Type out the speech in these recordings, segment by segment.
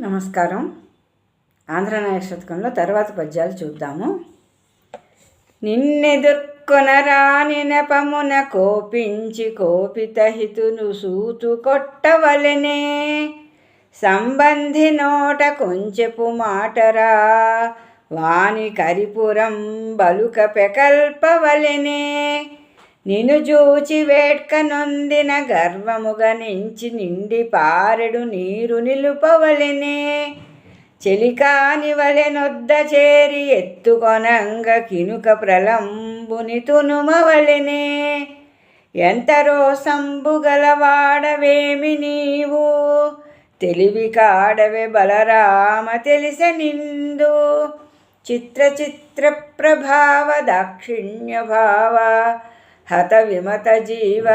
నమస్కారం. ఆంధ్రనాయక శతకంలో తర్వాత పద్యాలు చూద్దాము. నిన్నెదుర్కొనరాని నెపమున కోపించి కోపితహితును సూతు కొట్టవలెనే, సంబంధి నోట కొంచెపు మాటరా వాని కరిపురం బలుక పెకల్పవలెనే, నిను జూచి వేట్క నొందిన గర్వముగనించి నిండి పారెడు నీరు నిలుపవలెనే, చెలికాని వలెనొద్ద చేరి ఎత్తుకొనంగ కినుక ప్రలంబుని తునుమవలెనే, ఎంతరో సంబుగలవాడవేమి నీవు తెలివి కాడవే బలరామ తెలిసె నిందు, చిత్ర చిత్ర ప్రభావ దాక్షిణ్య భావ హత విమత జీవ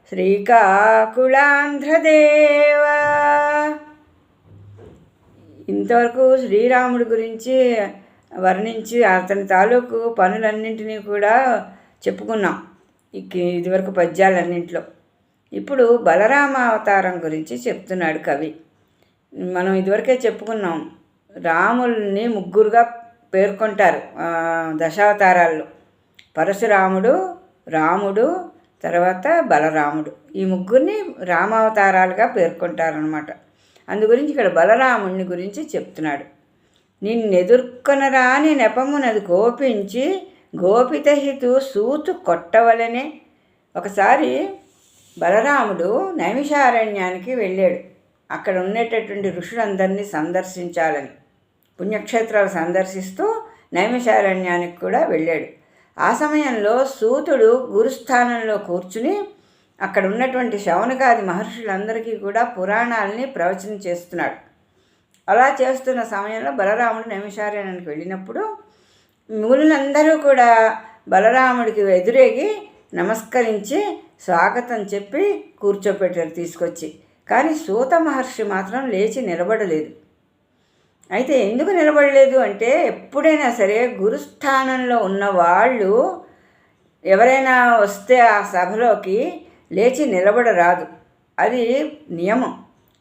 శ్రీకాకుళాంధ్రదేవ. ఇంతవరకు శ్రీరాముడి గురించి వర్ణించి అతని తాలూకు పనులన్నింటినీ కూడా చెప్పుకున్నాం ఇదివరకు పద్యాలన్నింటిలో. ఇప్పుడు బలరామ అవతారం గురించి చెప్తున్నాడు కవి. మనం ఇదివరకే చెప్పుకున్నాం, రాముల్ని ముగ్గురుగా పేర్కొంటారు దశావతారాల్లో. పరశురాముడు, రాముడు, తర్వాత బలరాముడు, ఈ ముగ్గురిని రామావతారాలుగా పేర్కొంటారనమాట. అందు గురించి ఇక్కడ బలరాముడిని గురించి చెప్తున్నాడు. నిన్నెదుర్కొనరాని నెపమునది కోపించి గోపితహితు సూతు కొట్టవలనే. ఒకసారి బలరాముడు నైమిషారణ్యానికి వెళ్ళాడు. అక్కడ ఉండేటటువంటి ఋషులందరినీ సందర్శించాలని పుణ్యక్షేత్రాలు సందర్శిస్తూ నైమిషారణ్యానికి కూడా వెళ్ళాడు. ఆ సమయంలో సూతుడు గురుస్థానంలో కూర్చుని అక్కడ ఉన్నటువంటి శౌనకాది మహర్షులందరికీ కూడా పురాణాలని ప్రవచనం చేస్తున్నాడు. అలా చేస్తున్న సమయంలో బలరాముడు నైమిషారణ్యానికి వెళ్ళినప్పుడు మునులందరూ కూడా బలరాముడికి ఎదురేగి నమస్కరించి స్వాగతం చెప్పి కూర్చోపెట్టారు తీసుకొచ్చి. కానీ సూత మహర్షి మాత్రం లేచి నిలబడలేదు. అయితే ఎందుకు నిలబడలేదు అంటే, ఎప్పుడైనా సరే గురుస్థానంలో ఉన్న వాళ్ళు ఎవరైనా వస్తే ఆ సభలోకి లేచి నిలబడరాదు, అది నియమం.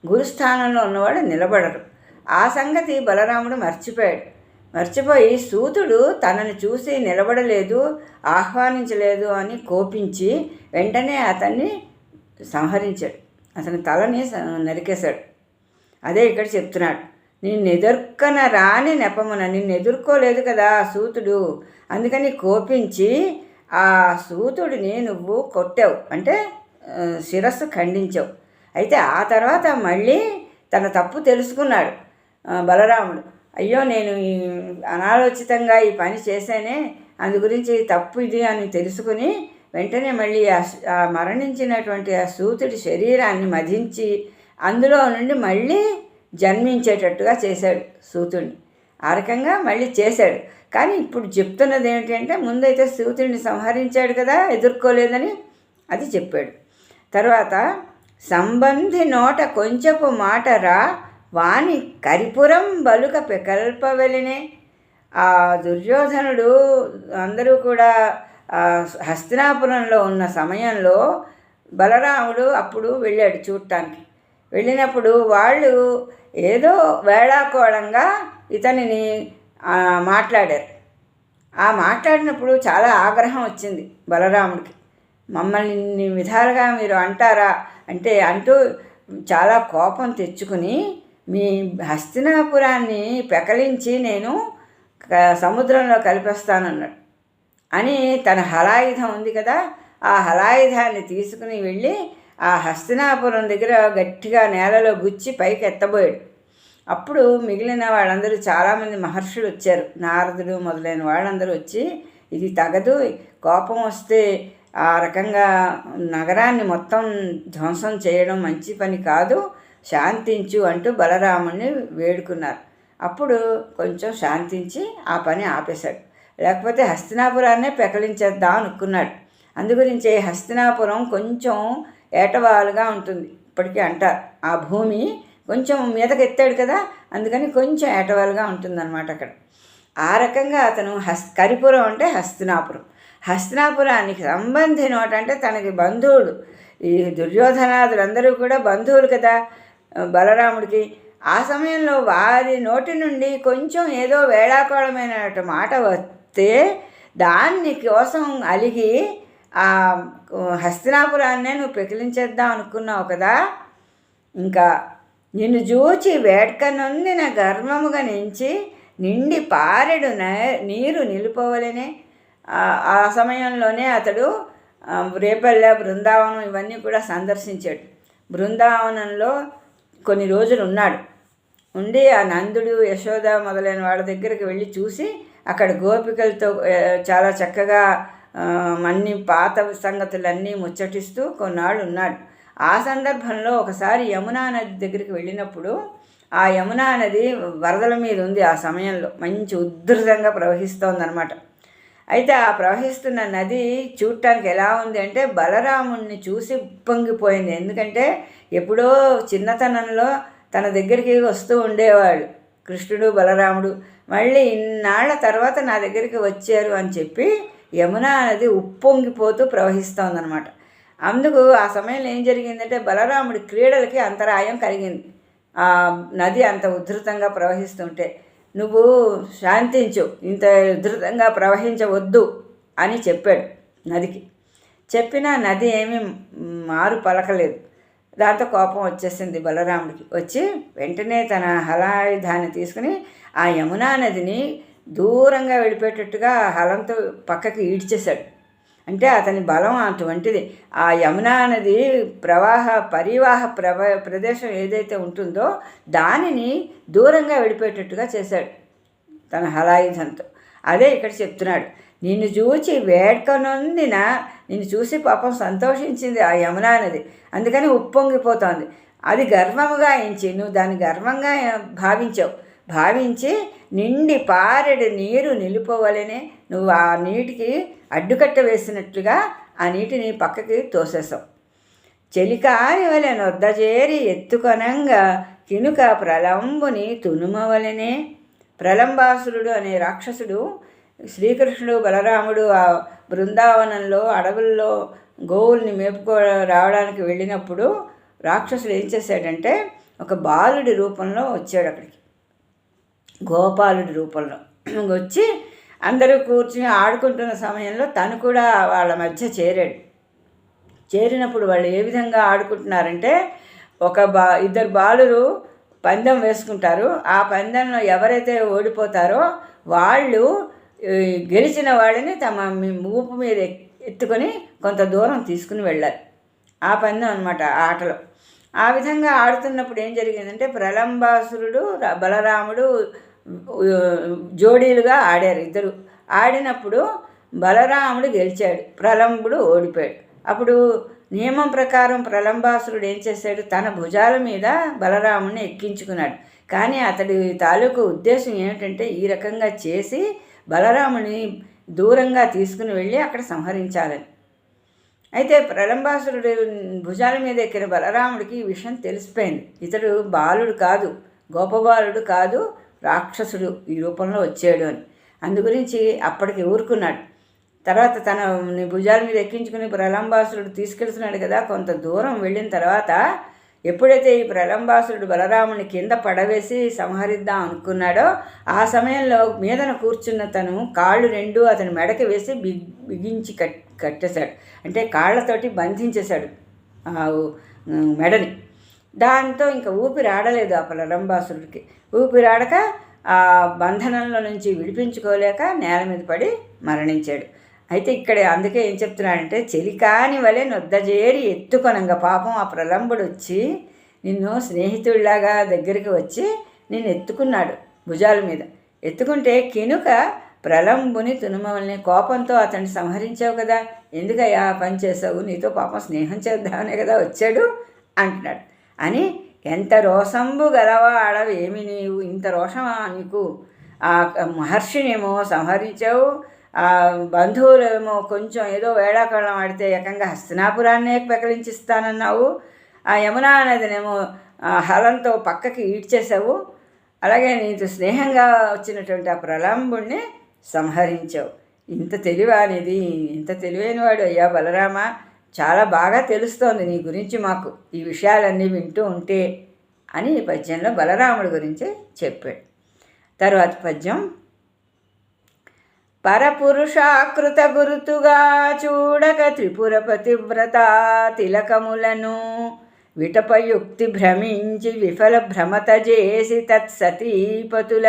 గురుస్థానంలో ఉన్నవాళ్ళు నిలబడరు. ఆ సంగతి బలరాముడు మర్చిపోయి సూతుడు తనని చూసి నిలబడలేదు, ఆహ్వానించలేదు అని కోపించి వెంటనే అతన్ని సంహరించాడు, అతని తలని నరికేశాడు. అదే ఇక్కడ చెప్తున్నాడు. నిన్నెదుర్కొన రాని నెపమున, నిన్ను ఎదుర్కోలేదు కదా సూతుడు, అందుకని కోపించి ఆ సూతుడిని నువ్వు కొట్టావు, అంటే శిరస్సు ఖండించావు. అయితే ఆ తర్వాత మళ్ళీ తన తప్పు తెలుసుకున్నాడు బలరాముడు. అయ్యో, నేను అనాలోచితంగా ఈ పని చేశానే, అందు గురించి తప్పు ఇది అని తెలుసుకుని వెంటనే మళ్ళీ ఆ మరణించినటువంటి ఆ సూతుడి శరీరాన్ని మధించి అందులో నుండి మళ్ళీ జన్మించేటట్టుగా చేశాడు సూతుడిని. ఆ రకంగా మళ్ళీ చేశాడు. కానీ ఇప్పుడు చెప్తున్నది ఏమిటంటే, ముందైతే సూతుడిని సంహరించాడు కదా, ఎదుర్కోలేదని, అది చెప్పాడు. తర్వాత సంబంధి నోట కొంచెపు మాటరా వాని కరిపురం బలుక పెకల్పవెలినే. ఆ దుర్యోధనుడు అందరూ కూడా హస్తినాపురంలో ఉన్న సమయంలో బలరాముడు అప్పుడు వెళ్ళాడు చూడటానికి. వెళ్ళినప్పుడు వాళ్ళు ఏదో వేళాకోళంగా ఇతనిని మాట్లాడారు. ఆ మాట్లాడినప్పుడు చాలా ఆగ్రహం వచ్చింది బలరాముడికి. మమ్మల్ని ఇన్ని విధాలుగా మీరు అంటారా అంటే, అంటూ చాలా కోపం తెచ్చుకుని మీ హస్తినాపురాన్ని పెకలించి నేను సముద్రంలో కలిపేస్తానన్నాడు అని తన హలాయుధం ఉంది కదా, ఆ హలాయుధాన్ని తీసుకుని వెళ్ళి ఆ హస్తినాపురం దగ్గర గట్టిగా నేలలో గుచ్చి పైకి ఎత్తబోయాడు. అప్పుడు మిగిలిన వాళ్ళందరూ చాలామంది మహర్షులు వచ్చారు, నారదుడు మొదలైన వాళ్ళందరూ వచ్చి, ఇది తగదు, కోపం వస్తే ఆ రకంగా నగరాన్ని మొత్తం ధ్వంసం చేయడం మంచి పని కాదు, శాంతించు అంటూ బలరాముడిని వేడుకున్నారు. అప్పుడు కొంచెం శాంతించి ఆ పని ఆపేశాడు. లేకపోతే హస్తినాపురాన్నే పెకలించేద్దాం అనుకున్నాడు. అందుగురించి హస్తినాపురం కొంచెం ఏటవాలుగా ఉంటుంది ఇప్పటికీ అంటారు. ఆ భూమి కొంచెం మీదకి ఎత్తాడు కదా, అందుకని కొంచెం ఏటవాలుగా ఉంటుందన్నమాట అక్కడ. ఆ రకంగా అతను కరిపురం అంటే హస్తినాపురం, హస్తినాపురానికి సంబంధి నోట అంటే తనకి బంధువుడు. ఈ దుర్యోధనాదులందరూ కూడా బంధువులు కదా బలరాముడికి. ఆ సమయంలో వారి నోటి నుండి కొంచెం ఏదో వేళాకోళమైన మాట వస్తే దాన్ని కోసం అలిగి ఆ హస్తినాపురాన్నే నువ్వు పెకిలించేద్దాం అనుకున్నావు కదా, ఇంకా నిన్ను చూచి వేడ్కనొందిన గర్వముగా నుంచి నిండి పారెడు నీరు నిలుపవలనే. ఆ సమయంలోనే అతడు రేపల్లె, బృందావనం ఇవన్నీ కూడా సందర్శించాడు. బృందావనంలో కొన్ని రోజులు ఉన్నాడు. ఉండి ఆ నందుడు, యశోద మొదలైన వాళ్ళ దగ్గరికి వెళ్ళి చూసి అక్కడ గోపికలతో చాలా చక్కగా అన్ని పాత సంగతులన్నీ ముచ్చటిస్తూ కొన్నాళ్ళు ఉన్నాడు. ఆ సందర్భంలో ఒకసారి యమునా నది దగ్గరికి వెళ్ళినప్పుడు ఆ యమునా నది వరదల మీద ఉంది. ఆ సమయంలో మంచి ఉధృతంగా ప్రవహిస్తోందనమాట. అయితే ఆ ప్రవహిస్తున్న నది చూడటానికి ఎలా ఉంది అంటే బలరాముణ్ణి చూసి ఉప్పొంగిపోయింది. ఎందుకంటే ఎప్పుడో చిన్నతనంలో తన దగ్గరికి వస్తూ ఉండేవాడు కృష్ణుడు, బలరాముడు. మళ్ళీ ఇన్నాళ్ల తర్వాత నా దగ్గరికి వచ్చారు అని చెప్పి యమునా నది ఉప్పొంగిపోతూ ప్రవహిస్తోందనమాట. అందుకు ఆ సమయంలో ఏం జరిగిందంటే బలరాముడి క్రీడలకి అంతరాయం కలిగింది. ఆ నది అంత ఉధృతంగా ప్రవహిస్తుంటే నువ్వు శాంతించు, ఇంత ఉధృతంగా ప్రవహించవద్దు అని చెప్పాడు నదికి. చెప్పినా నది ఏమీ మారు పలకలేదు. దాంతో కోపం వచ్చేసింది బలరాముడికి. వచ్చి వెంటనే తన హలాయుధాన్ని తీసుకుని ఆ యమునా నదిని దూరంగా వెళ్ళిపోయేటట్టుగా హలంతో పక్కకి ఈడ్చేశాడు. అంటే అతని బలం అటువంటిది. ఆ యమునా నది పరివాహ ప్రదేశం ఏదైతే ఉంటుందో దానిని దూరంగా వెళ్ళిపోయేటట్టుగా చేశాడు తన హలాయుధంతో. అదే ఇక్కడ చెప్తున్నాడు. నిన్ను చూచి వేడ్కనొందిన, నిన్ను చూసి పాపం సంతోషించింది ఆ యమునా నది, అందుకని ఉప్పొంగిపోతోంది. అది గర్వముగా ఎంచి నువ్వు దాన్ని గర్వంగా భావించి నిండి పారెడు నీరు నిలుపవలనే, నువ్వు ఆ నీటికి అడ్డుకట్ట వేసినట్లుగా ఆ నీటిని పక్కకి తోసేసావు. చెలికాని వలె నొద్దజేరి ఎత్తుకొనంగా కినుక ప్రలంబుని తునుమవలనే. ప్రలంబాసురుడు అనే రాక్షసుడు శ్రీకృష్ణుడు, బలరాముడు ఆ బృందావనంలో అడవుల్లో గోవుల్ని మేపుకో రావడానికి వెళ్ళినప్పుడు రాక్షసుడు ఏం చేశాడంటే ఒక బాలుడి రూపంలో వచ్చాడు అక్కడికి. గోపాలుడి రూపంలో వచ్చి అందరూ కూర్చుని ఆడుకుంటున్న సమయంలో తను కూడా వాళ్ళ మధ్య చేరాడు. చేరినప్పుడు వాళ్ళు ఏ విధంగా ఆడుకుంటున్నారంటే ఇద్దరు బాలురు పందెం వేసుకుంటారు. ఆ పందెంలో ఎవరైతే ఓడిపోతారో వాళ్ళు గెలిచిన వాళ్ళని తమ ఊపు మీద ఎత్తుకొని కొంత దూరం తీసుకుని వెళ్ళాలి. ఆ పందెం అనమాట ఆటలో. ఆ విధంగా ఆడుతున్నప్పుడు ఏం జరిగిందంటే ప్రలంబాసురుడు, బలరాముడు జోడీలుగా ఆడారు ఇద్దరు. ఆడినప్పుడు బలరాముడు గెలిచాడు, ప్రలంబుడు ఓడిపోయాడు. అప్పుడు నియమం ప్రకారం ప్రలంబాసురుడు ఏం చేశాడు, తన భుజాల మీద బలరాముడిని ఎక్కించుకున్నాడు. కానీ అతడి తాలూకు ఉద్దేశం ఏమిటంటే ఈ రకంగా చేసి బలరాముని దూరంగా తీసుకుని వెళ్ళి అక్కడ సంహరించాలని. అయితే ప్రలంబాసురుడు భుజాల మీద ఎక్కిన బలరాముడికి ఈ విషయం తెలిసిపోయింది. ఇతడు బాలుడు కాదు, గోపబాలుడు కాదు, రాక్షసుడు ఈ రూపంలో వచ్చాడు అని. అందుగురించి అప్పటికి ఊరుకున్నాడు. తర్వాత తన భుజాల మీద ఎక్కించుకుని ప్రలంబాసురుడు తీసుకెళ్తున్నాడు కదా. కొంత దూరం వెళ్ళిన తర్వాత ఎప్పుడైతే ఈ ప్రలంబాసురుడు బలరాముని కింద పడవేసి సంహరిద్దాం అనుకున్నాడో ఆ సమయంలో మీదన కూర్చున్న తను కాళ్ళు రెండు అతని మెడకి వేసి బిగించి కట్టేశాడు. అంటే కాళ్ళతోటి బంధించేశాడు ఆ మెడని. దాంతో ఇంకా ఊపిరి ఆడలేదు ఆ ప్రలంబాసురుడికి. ఊపిరాడక ఆ బంధనంలో నుంచి విడిపించుకోలేక నేల మీద పడి మరణించాడు. అయితే ఇక్కడ అందుకే ఏం చెప్తున్నాడంటే చెలికాని వలె నొద్దజేరి ఎత్తుకొనంగా. పాపం ఆ ప్రలంబుడు వచ్చి నిన్ను స్నేహితుడిలాగా దగ్గరికి వచ్చి నిన్ను ఎత్తుకున్నాడు భుజాల మీద. ఎత్తుకుంటే కినుక ప్రలంబుని తునుమవల్ని, కోపంతో అతన్ని సంహరించావు కదా, ఎందుకయ్యా పని చేసావు, నీతో పాపం స్నేహం చేద్దామనే కదా వచ్చాడు అంటున్నాడు. అని ఎంత రోషంబు గలవాడవేమి నీవు, ఇంత రోషమా నీకు, ఆ మహర్షినేమో సంహరించావు, ఆ బంధువులేమో కొంచెం ఏదో వేళాకాలం ఆడితే ఏకంగా హస్తినాపురాన్నే పెకలించిస్తానన్నావు, ఆ యమునా నదినేమో హలంతో పక్కకి ఈడ్చేసావు, అలాగే నీకు స్నేహంగా వచ్చినటువంటి ఆ ప్రలంబుణ్ణి సంహరించావు. ఇంత తెలివనేది, ఇంత తెలివైనవాడు అయ్యా బలరామ, చాలా బాగా తెలుస్తోంది నీ గురించి మాకు ఈ విషయాలన్నీ వింటూ ఉంటే అని ఈ పద్యంలో బలరాముడి గురించి చెప్పాడు. తర్వాత పద్యం, పరపురుషాకృత గురుతుగా చూడక త్రిపుర పతివ్రత తిలకములను విటపయుక్తి భ్రమించి విఫల భ్రమత చేసి తత్సతీపతుల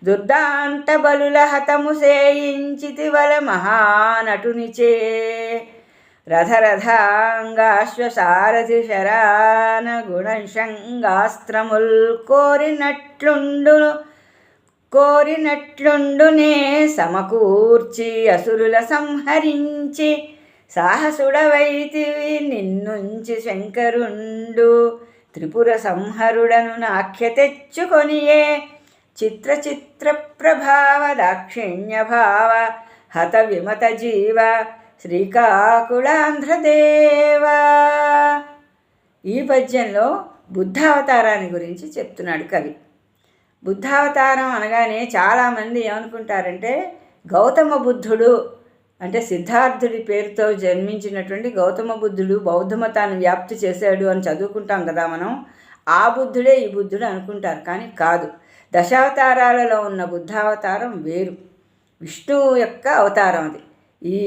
దుర్దాంత బలుల హతము సేయించితివల మహానటునిచే రథరథాంగాశ్వసారథి శరాన గుణశంగాస్త్రముల్ కోరినట్లుండునే సమకూర్చి అసురుల సంహరించి సాహసుడవైతివి నిన్నుంచి శంకరుండు త్రిపుర సంహరుడను నాఖ్య తెచ్చుకొనియే చిత్ర ప్రభావ దాక్షిణ్య భావ హత విమత జీవ శ్రీకాకుళాంధ్రదేవా. ఈ పద్యంలో బుద్ధావతారాన్ని గురించి చెప్తున్నాడు కవి. బుద్ధావతారం అనగానే చాలామంది ఏమనుకుంటారంటే గౌతమ బుద్ధుడు అంటే సిద్ధార్థుడి పేరుతో జన్మించినటువంటి గౌతమ బుద్ధుడు బౌద్ధ మతాన్ని వ్యాప్తి చేశాడు అని చదువుకుంటాం కదా మనం. ఆ బుద్ధుడే ఈ బుద్ధుడు అనుకుంటారు, కానీ కాదు. దశావతారాలలో ఉన్న బుద్ధావతారం వేరు, విష్ణువు యొక్క అవతారం అది. ఈ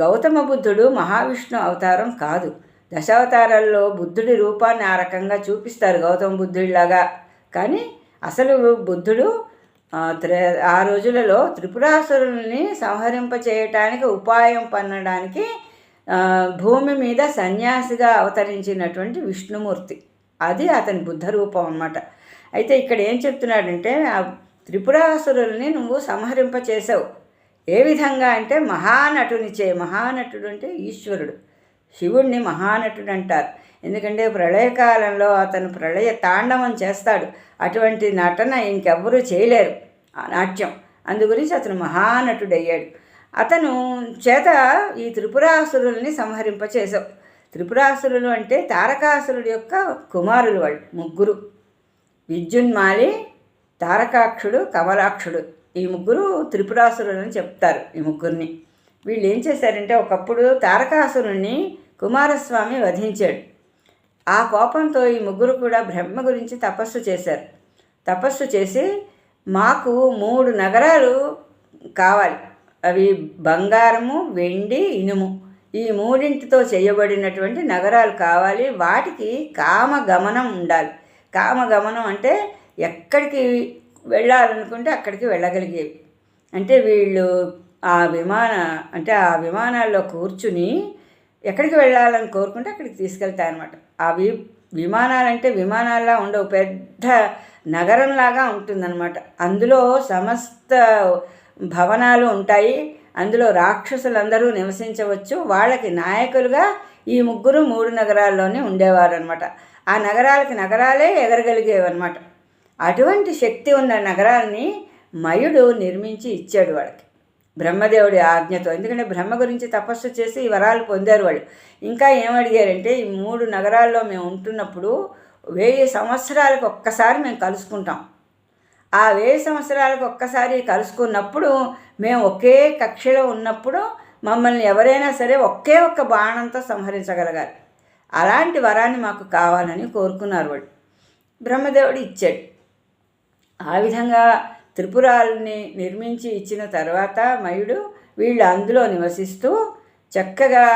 గౌతమ బుద్ధుడు మహావిష్ణు అవతారం కాదు. దశావతారాల్లో బుద్ధుడి రూపాన్ని ఆ రకంగా చూపిస్తారు గౌతమ బుద్ధుడిలాగా, కానీ అసలు బుద్ధుడు ఆ రోజులలో త్రిపురాసురుల్ని సంహరింపచేయటానికి ఉపాయం పన్నడానికి భూమి మీద సన్యాసిగా అవతరించినటువంటి విష్ణుమూర్తి, అది అతని బుద్ధ రూపం అన్నమాట. అయితే ఇక్కడ ఏం చెప్తున్నాడంటే ఆ త్రిపురాసురుల్ని నువ్వు సంహరింపచేసావు. ఏ విధంగా అంటే మహానటునిచే. మహానటుడు అంటే ఈశ్వరుడు, శివుణ్ణి మహానటుడు అంటారు. ఎందుకంటే ప్రళయకాలంలో అతను ప్రళయ తాండవం చేస్తాడు. అటువంటి నటన ఇంకెవ్వరూ చేయలేరు ఆ నాట్యం. అందుగురించి అతను మహానటుడయ్యాడు. అతను చేత ఈ త్రిపురాసురుల్ని సంహరింపచేశావు. త్రిపురాసురులు అంటే తారకాసురుడు యొక్క కుమారులు, వాళ్ళు ముగ్గురు, విద్యున్మాలి, తారకాక్షుడు, కమలాక్షుడు. ఈ ముగ్గురు త్రిపురాసురులని చెప్తారు. ఈ ముగ్గురిని వీళ్ళు ఏం చేశారంటే ఒకప్పుడు తారకాసురుణ్ణి కుమారస్వామి వధించాడు. ఆ కోపంతో ఈ ముగ్గురు కూడా బ్రహ్మ గురించి తపస్సు చేశారు. తపస్సు చేసి మాకు 3 నగరాలు కావాలి, అవి బంగారము, వెండి, ఇనుము, ఈ మూడింటితో చేయబడినటువంటి నగరాలు కావాలి. వాటికి కామగమనం ఉండాలి. కామగమనం అంటే ఎక్కడికి వెళ్ళాలనుకుంటే అక్కడికి వెళ్ళగలిగేవి. అంటే వీళ్ళు ఆ విమానాల్లో కూర్చుని ఎక్కడికి వెళ్ళాలని కోరుకుంటే అక్కడికి తీసుకెళ్తాయన్నమాట. అవి విమానాలంటే విమానాల్లా ఉండవు, పెద్ద నగరంలాగా ఉంటుందన్నమాట. అందులో సమస్త భవనాలు ఉంటాయి. అందులో రాక్షసులందరూ నివసించవచ్చు. వాళ్ళకి నాయకులుగా ఈ ముగ్గురు 3 నగరాల్లోనే ఉండేవారు అనమాట. ఆ నగరాలే ఎగరగలిగేవన్నమాట. అటువంటి శక్తి ఉన్న నగరాల్ని మయుడు నిర్మించి ఇచ్చాడు వాళ్ళకి బ్రహ్మదేవుడి ఆజ్ఞతో. ఎందుకంటే బ్రహ్మ గురించి తపస్సు చేసి ఈ వరాలు పొందారు వాళ్ళు. ఇంకా ఏమడిగారంటే ఈ 3 నగరాల్లో మేము ఉంటున్నప్పుడు 1000 సంవత్సరాలకు ఒక్కసారి మేము కలుసుకుంటాం. ఆ 1000 సంవత్సరాలకు ఒక్కసారి కలుసుకున్నప్పుడు మేము ఒకే కక్షలో ఉన్నప్పుడు మమ్మల్ని ఎవరైనా సరే ఒకే ఒక్క బాణంతో సంహరించగలగాలి. అలాంటి వరాన్ని మాకు కావాలని కోరుకున్నారు వాళ్ళు. బ్రహ్మదేవుడు ఇచ్చాడు. ఆ విధంగా త్రిపురాలని నిర్మించి ఇచ్చిన తర్వాత మయుడు వీళ్ళు అందులో నివసిస్తూ చక్కగా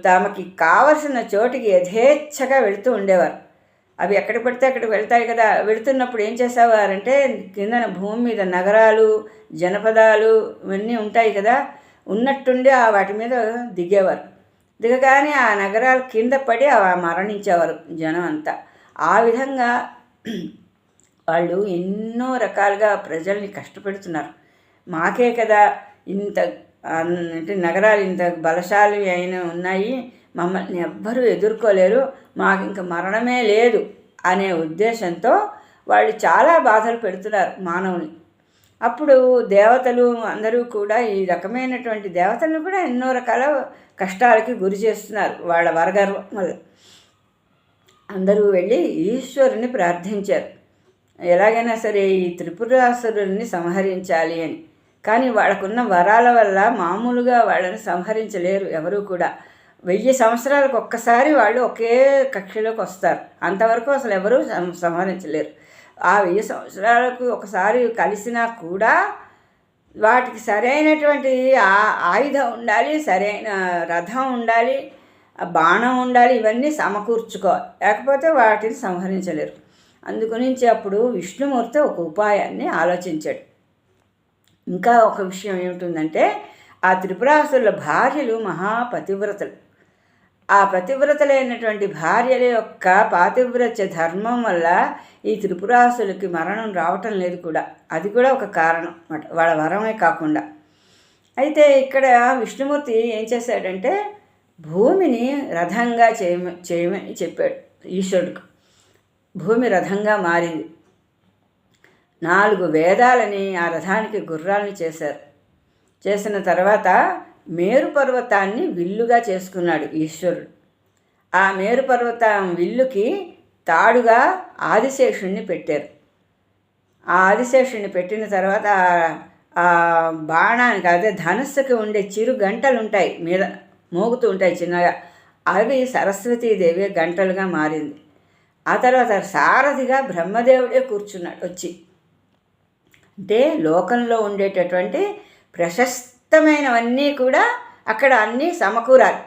తమకి కావలసిన చోటికి యథేచ్ఛగా వెళుతూ ఉండేవారు. అవి ఎక్కడ పడితే అక్కడికి వెళ్తాయి కదా. వెళుతున్నప్పుడు ఏం చేసేవారంటే కిందన భూమి మీద నగరాలు, జనపదాలు ఇవన్నీ ఉంటాయి కదా, ఉన్నట్టుండి వాటి మీద దిగేవారు. దిగగానే ఆ నగరాలు కింద పడి మరణించేవారు జనం అంతా. ఆ విధంగా వాళ్ళు ఎన్నో రకాలుగా ప్రజల్ని కష్టపెడుతున్నారు. మాకే కదా ఇంత అంటే నగరాలు ఇంత బలశాలి ఉన్నాయి, మమ్మల్ని ఎవ్వరూ ఎదుర్కోలేరు, మాకు ఇంక మరణమే లేదు అనే ఉద్దేశంతో వాళ్ళు చాలా బాధలు పెడుతున్నారు మానవుని. అప్పుడు దేవతలు అందరూ కూడా ఈ రకమైనటువంటి దేవతలను కూడా ఎన్నో రకాల కష్టాలకి గురి చేస్తున్నారు వాళ్ళ వరగర్వం వల్ల. అందరూ వెళ్ళి ఈశ్వరుని ప్రార్థించారు, ఎలాగైనా సరే ఈ త్రిపురాసురుల్ని సంహరించాలి అని. కానీ వాళ్ళకున్న వరాల వల్ల మామూలుగా వాళ్ళని సంహరించలేరు ఎవరూ కూడా. 1000 సంవత్సరాలకు ఒక్కసారి వాళ్ళు ఒకే కక్షలోకి వస్తారు. అంతవరకు అసలు ఎవరూ సంహరించలేరు. ఆ 1000 సంవత్సరాలకు ఒకసారి కలిసినా కూడా వాటికి సరైనటువంటి ఆయుధం ఉండాలి, సరైన రథం ఉండాలి, బాణం ఉండాలి, ఇవన్నీ సమకూర్చుకోవాలి. లేకపోతే వాటిని సంహరించలేరు. అందుగురించి అప్పుడు విష్ణుమూర్తి ఒక ఉపాయాన్ని ఆలోచించాడు. ఇంకా ఒక విషయం ఏమిటిందంటే, ఆ త్రిపురాసురుల భార్యలు మహాపతివ్రతలు. ఆ పతివ్రతలైనటువంటి భార్యల యొక్క పాతివ్రత్య ధర్మం వల్ల ఈ త్రిపురాసులకి మరణం రావటం లేదు కూడా. అది కూడా ఒక కారణం అన్నమాట, వాళ్ళ వరమే కాకుండా. అయితే ఇక్కడ విష్ణుమూర్తి ఏం చేశాడంటే, భూమిని రథంగా చేయమని చెప్పాడు ఈశ్వరుడికి. భూమి రథంగా మారింది. 4 వేదాలని ఆ రథానికి గుర్రాలని చేశారు. చేసిన తర్వాత మేరు పర్వతాన్ని విల్లుగా చేసుకున్నాడు ఈశ్వరుడు. ఆ మేరు పర్వతం విల్లుకి తాడుగా ఆదిశేషుణ్ణి పెట్టారు. ఆ ఆదిశేషుణ్ణి పెట్టిన తర్వాత ఆ బాణానికి, అదే ధనస్సుకి ఉండే చిరు గంటలు ఉంటాయి, మీద మోగుతూ ఉంటాయి చిన్నగా, అవి సరస్వతీదేవి గంటలుగా మారింది. ఆ తర్వాత సారథిగా బ్రహ్మదేవుడే కూర్చున్నాడు వచ్చి. అంటే లోకంలో ఉండేటటువంటి ప్రశస్తమైనవన్నీ కూడా అక్కడ అన్నీ సమకూరాలి.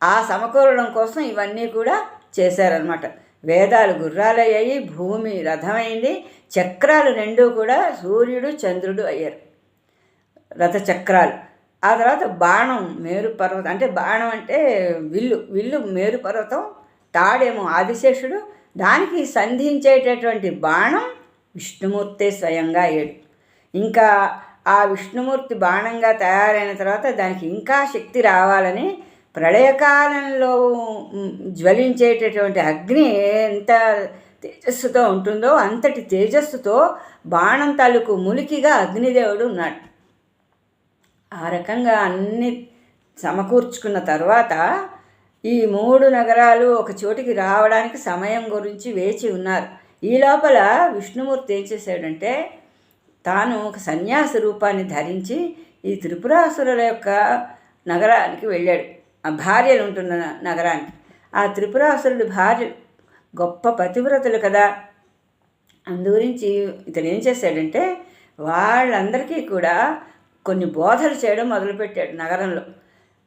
ఆ సమకూరడం కోసం ఇవన్నీ కూడా చేశారనమాట. వేదాలు గుర్రాలయ్యాయి, భూమి రథమైంది, చక్రాలు 2 కూడా సూర్యుడు చంద్రుడు అయ్యారు, రథచక్రాలు. ఆ తర్వాత బాణం మేరు పర్వతం, అంటే బాణం అంటే విల్లు మేరు పర్వతం, తాడేమో ఆదిశేషుడు, దానికి సంధించేటటువంటి బాణం విష్ణుమూర్తే స్వయంగా అయ్యాడు. ఇంకా ఆ విష్ణుమూర్తి బాణంగా తయారైన తర్వాత దానికి ఇంకా శక్తి రావాలని ప్రళయకాలంలో జ్వలించేటటువంటి అగ్ని ఎంత తేజస్సుతో ఉంటుందో అంతటి తేజస్సుతో బాణం తాలూకు ములికిగా అగ్నిదేవుడు ఉన్నాడు. ఆ రకంగా అన్ని సమకూర్చుకున్న తర్వాత ఈ 3 నగరాలు ఒక చోటికి రావడానికి సమయం గురించి వేచి ఉన్నారు. ఈ లోపల విష్ణుమూర్తి ఏం చేశాడంటే, తాను ఒక సన్యాసి రూపాన్ని ధరించి ఈ త్రిపురాసురుల యొక్క నగరానికి వెళ్ళాడు, ఆ భార్యలు ఉంటున్న నగరానికి. ఆ త్రిపురాసురుడి భార్యలు గొప్ప పతివ్రతలు కదా. అందుగురించి ఇతను ఏం చేశాడంటే, వాళ్ళందరికీ కూడా కొన్ని బోధలు చేయడం మొదలుపెట్టాడు నగరంలో.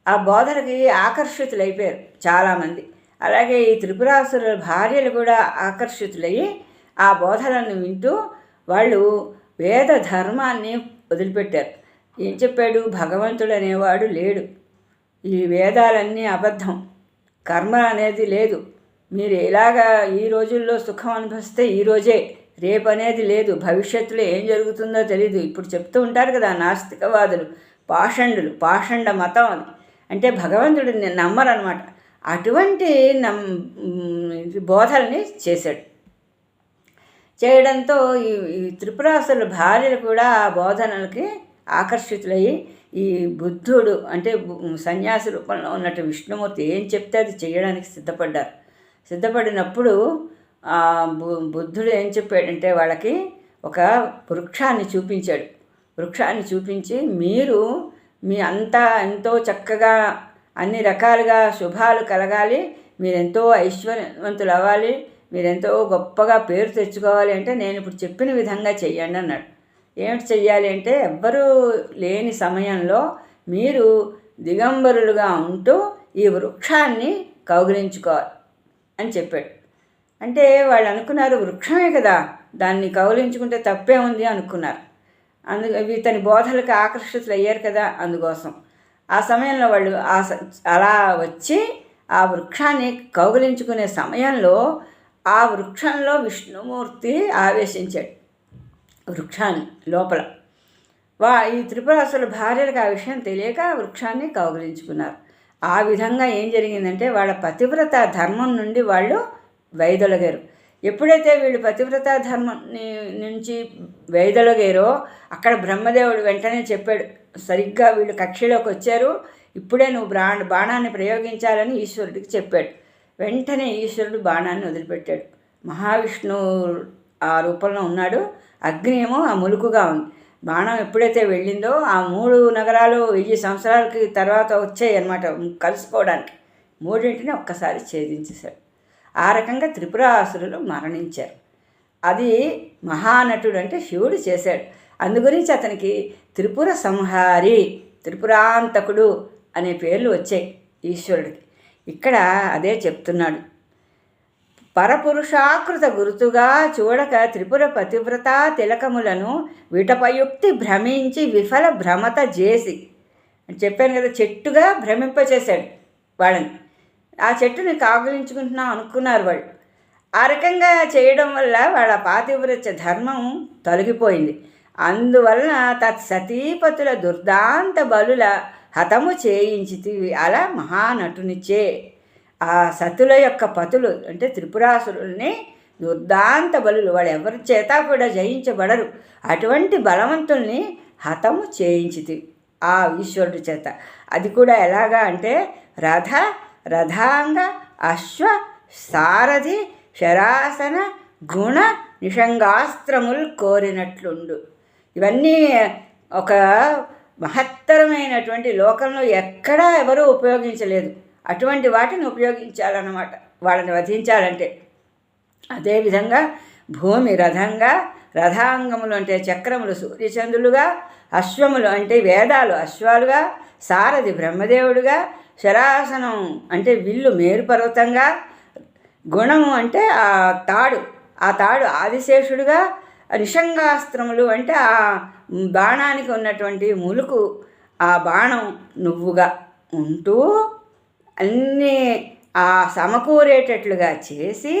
ఆ బోధలకి ఆకర్షితులైపోయారు చాలామంది. అలాగే ఈ త్రిపురాసురుల భార్యలు కూడా ఆకర్షితులయ్యి ఆ బోధలను వింటూ వాళ్ళు వేద ధర్మాన్ని వదిలిపెట్టారు. ఏం చెప్పాడు, భగవంతుడు అనేవాడు లేడు, ఈ వేదాలన్నీ అబద్ధం, కర్మ అనేది లేదు, మీరు ఎలాగా ఈ రోజుల్లో సుఖం అనుభవిస్తే ఈరోజే, రేపు అనేది లేదు, భవిష్యత్తులో ఏం జరుగుతుందో తెలీదు. ఇప్పుడు చెప్తూ ఉంటారు కదా నాస్తికవాదులు, పాషండ మతం అది, అంటే భగవంతుడిని నమ్మరనమాట. అటువంటి బోధల్ని చేశాడు. చేయడంతో ఈ త్రిపురాసుల భార్యలు కూడా ఆ బోధనలకి ఆకర్షితులయ్యి ఈ బుద్ధుడు అంటే సన్యాసి రూపంలో ఉన్నట్టు విష్ణుమూర్తి ఏం చెప్తే అది చేయడానికి సిద్ధపడినప్పుడు బుద్ధుడు ఏం చెప్పాడంటే వాళ్ళకి ఒక వృక్షాన్ని చూపించాడు. వృక్షాన్ని చూపించి, మీరు మీ అంతా ఎంతో చక్కగా అన్ని రకాలుగా శుభాలు కలగాలి, మీరెంతో ఐశ్వర్యవంతులు అవ్వాలి, మీరెంతో గొప్పగా పేరు తెచ్చుకోవాలి అంటే నేను ఇప్పుడు చెప్పిన విధంగా చెయ్యండి అన్నాడు. ఏమిటి చెయ్యాలి అంటే, ఎవ్వరూ లేని సమయంలో మీరు దిగంబరులుగా ఉంటూ ఈ వృక్షాన్ని కౌగిలించుకోవాలి అని చెప్పాడు. అంటే వాళ్ళు అనుకున్నారు, వృక్షమే కదా, దాన్ని కౌగిలించుకుంటే తప్పే ఉంది అనుకున్నారు. ఇతని బోధలకు ఆకర్షితులు అయ్యారు కదా, అందుకోసం ఆ సమయంలో వాళ్ళు అలా వచ్చి ఆ వృక్షాన్ని కౌగిలించుకునే సమయంలో ఆ వృక్షంలో విష్ణుమూర్తి ఆవేశించాడు వృక్షాన్ని లోపల. ఈ త్రిపురాసుల భార్యలకు ఆ విషయం తెలియక వృక్షాన్ని కౌగిలించుకున్నారు. ఆ విధంగా ఏం జరిగిందంటే, వాళ్ళ పతివ్రత ధర్మం నుండి వాళ్ళు వైదొలగారు. ఎప్పుడైతే వీళ్ళు పతివ్రత ధర్మం నుంచి వైదొలగారో అక్కడ బ్రహ్మదేవుడు వెంటనే చెప్పాడు, సరిగ్గా వీళ్ళు కక్షలోకి వచ్చారు, ఇప్పుడే నువ్వు బాణాన్ని ప్రయోగించాలని ఈశ్వరుడికి చెప్పాడు. వెంటనే ఈశ్వరుడు బాణాన్ని వదిలిపెట్టాడు. మహావిష్ణువు ఆ రూపంలో ఉన్నాడు, అగ్ని ఏమో ఆ ములుకుగా ఉంది. బాణం ఎప్పుడైతే వెళ్ళిందో ఆ 3 నగరాలు 1000 సంవత్సరాలకి తర్వాత వచ్చాయి అన్నమాట కలిసిపోవడానికి. మూడింటిని ఒక్కసారి ఛేదించేశాడు. ఆ రకంగా త్రిపురాసురులు మరణించారు. అది మహానటుడు అంటే శివుడు చేశాడు. అందుగురించి అతనికి త్రిపుర సంహారి, త్రిపురాంతకుడు అనే పేర్లు వచ్చాయి ఈశ్వరుడికి. ఇక్కడ అదే చెప్తున్నాడు. పరపురుషాకృత గురుతుగా చూడక త్రిపుర పతివ్రత తిలకములను విటపయుక్తి భ్రమించి విఫల భ్రమత చేసి అని చెప్పాను కదా, చెట్టుగా భ్రమింపచేశాడు వాళ్ళని. ఆ చెట్టుని కాగులించుకుంటున్నాం అనుకున్నారు వాళ్ళు. ఆ రకంగా చేయడం వల్ల వాళ్ళ పాతివ్రత్య ధర్మం తొలగిపోయింది. అందువలన తత్సతీపతుల దుర్దాంత బలుల హతము చేయించితివి. అలా మహానటునిచ్చే ఆ సతుల యొక్క పతులు అంటే త్రిపురాసురుల్ని దుర్దాంత బలులు, వాళ్ళు ఎవరి చేత కూడా జయించబడరు, అటువంటి బలవంతుల్ని హతము చేయించితివి ఆ ఈశ్వరుడి చేత. అది కూడా ఎలాగా అంటే రథ, రథాంగ, అశ్వ, సారథి, శరాసన, గుణ నిషంగాస్త్రములు కోరినట్లుండు. ఇవన్నీ ఒక మహత్తరమైనటువంటి, లోకంలో ఎక్కడా ఎవరూ ఉపయోగించలేదు అటువంటి వాటిని ఉపయోగించాలన్నమాట వాళ్ళని వధించాలంటే. అదేవిధంగా భూమి రథంగా, రథాంగములు అంటే చక్రములు సూర్యచంద్రులుగా, అశ్వములు అంటే వేదాలు అశ్వాలుగా, సారథి బ్రహ్మదేవుడుగా, శరాసనం అంటే విల్లు మేరుపర్వతంగా, గుణము అంటే ఆ తాడు ఆదిశేషుడుగా, నిషంగాస్త్రములు అంటే ఆ బాణానికి ఉన్నటువంటి ములుకు, ఆ బాణం నువ్వుగా ఉంటూ అన్నీ ఆ సమకూరేటట్లుగా చేసి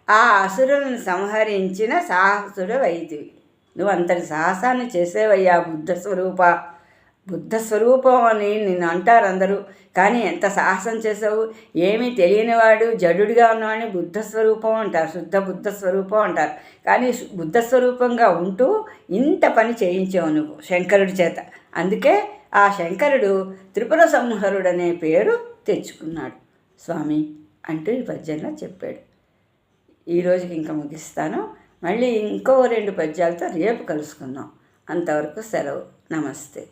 ఆ అసురులను సంహరించిన సాహసుడు వైద్యువి. నువ్వు అంతటి సాహసాన్ని చేసేవయ్యా బుద్ధ స్వరూపం అని నిన్ను అంటారు అందరూ. కానీ ఎంత సాహసం చేసావు, ఏమీ తెలియనివాడు జడుడిగా ఉన్నవాడిని బుద్ధస్వరూపం అంటారు, శుద్ధ బుద్ధస్వరూపం అంటారు. కానీ బుద్ధస్వరూపంగా ఉంటూ ఇంత పని చేయించావు నువ్వు శంకరుడి చేత. అందుకే ఆ శంకరుడు త్రిపుర సంహరుడనే పేరు తెచ్చుకున్నాడు స్వామి అంటూ ఈ పద్యంలో చెప్పాడు. ఈరోజుకి ఇంకా ముగిస్తాను. మళ్ళీ ఇంకో 2 పద్యాలతో రేపు కలుసుకుందాం. అంతవరకు సెలవు. నమస్తే.